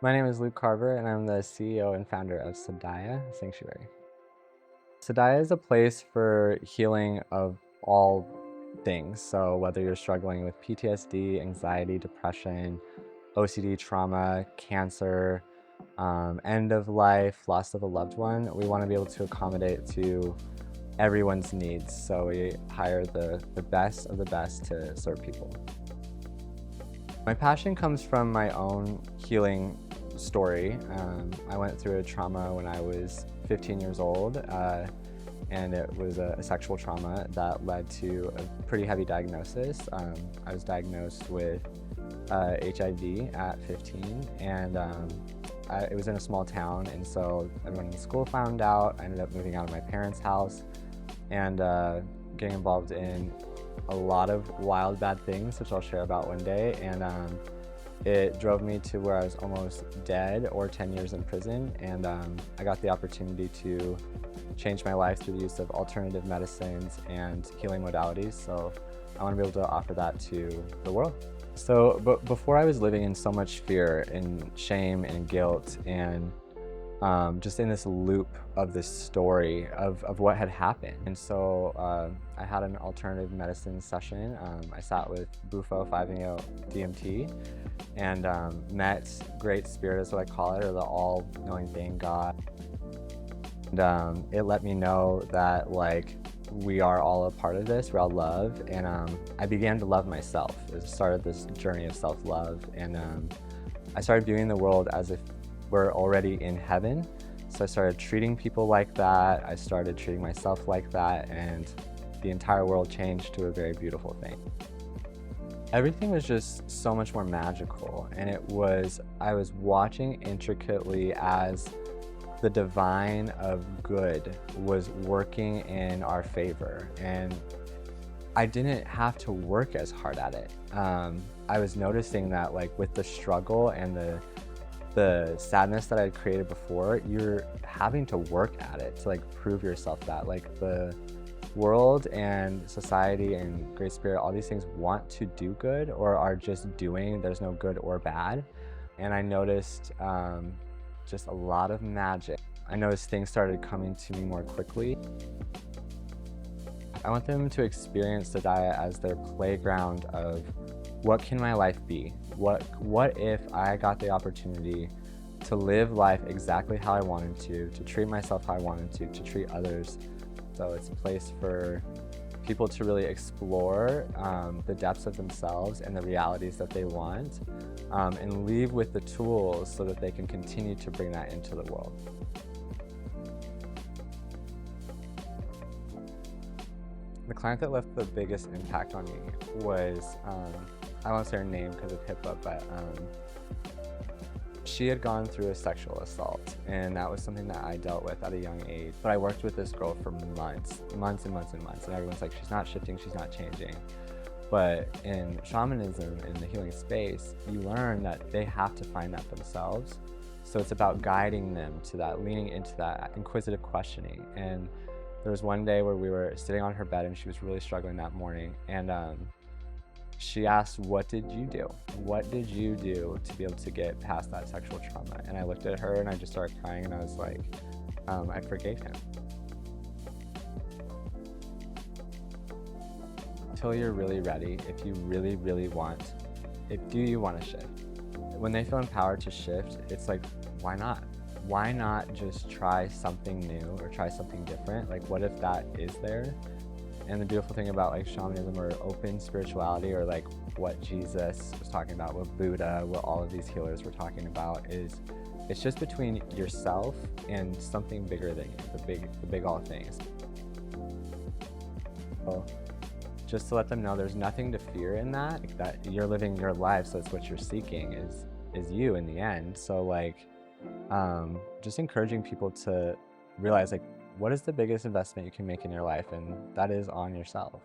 My name is Luke Carver, and I'm the CEO and founder of Sadaya Sanctuary. Sadaya is a place for healing of all things. So, whether you're struggling with PTSD, anxiety, depression, OCD, trauma, cancer, end of life, loss of a loved one, we want to be able to accommodate to everyone's needs. So, we hire the best of the best to serve people. My passion comes from my own healing story. I went through a trauma when I was 15 years old, and it was a sexual trauma that led to a pretty heavy diagnosis. I was diagnosed with HIV at 15, and it was in a small town, and so everyone in school found out. I ended up moving out of my parents' house and getting involved in a lot of wild, bad things, which I'll share about one day. And it drove me to where I was almost dead or 10 years in prison. And I got the opportunity to change my life through the use of alternative medicines and healing modalities. So I want to be able to offer that to the world. So but before I was living in so much fear and shame and guilt and just in this loop of this story of what had happened. And so I had an alternative medicine session. I sat with Bufo 5-MeO DMT and met Great Spirit, is what I call it, or the all-knowing being, God. And it let me know that like we are all a part of this, we're all love. And I began to love myself. It started this journey of self-love. And I started viewing the world as if we're already in heaven. So I started treating people like that. I started treating myself like that, and the entire world changed to a very beautiful thing. Everything was just so much more magical, and I was watching intricately as the divine of good was working in our favor, and I didn't have to work as hard at it. I was noticing that like with the struggle and the sadness that I had created before, you're having to work at it to like prove yourself that like the world and society and Great Spirit, all these things want to do good or are just doing. There's no good or bad. And I noticed just a lot of magic. I noticed things started coming to me more quickly. I want them to experience Sadaya as their playground of what can my life be? What if I got the opportunity to live life exactly how I wanted to treat myself how I wanted to treat others. So it's a place for people to really explore the depths of themselves and the realities that they want, and leave with the tools so that they can continue to bring that into the world. The client that left the biggest impact on me was, I won't say her name because of HIPAA, but she had gone through a sexual assault, and that was something that I dealt with at a young age. But I worked with this girl for months and months and months, and everyone's like, she's not shifting, she's not changing. But in shamanism, in the healing space, you learn that they have to find that themselves. So it's about guiding them to that, leaning into that inquisitive questioning. And there was one day where we were sitting on her bed and she was really struggling that morning. And she asked, what did you do? What did you do to be able to get past that sexual trauma? And I looked at her and I just started crying, and I was like, I forgave him. Until you're really ready, if you really, really want, do you want to shift? When they feel empowered to shift, it's like, why not? Why not just try something new or try something different? Like, what if that is there? And the beautiful thing about like shamanism or open spirituality, or like what Jesus was talking about, what Buddha, what all of these healers were talking about, is it's just between yourself and something bigger than you, the big all things. So just to let them know there's nothing to fear in that, like that you're living your life, so it's what you're seeking is you in the end. So like just encouraging people to realize like, what is the biggest investment you can make in your life? And that is on yourself.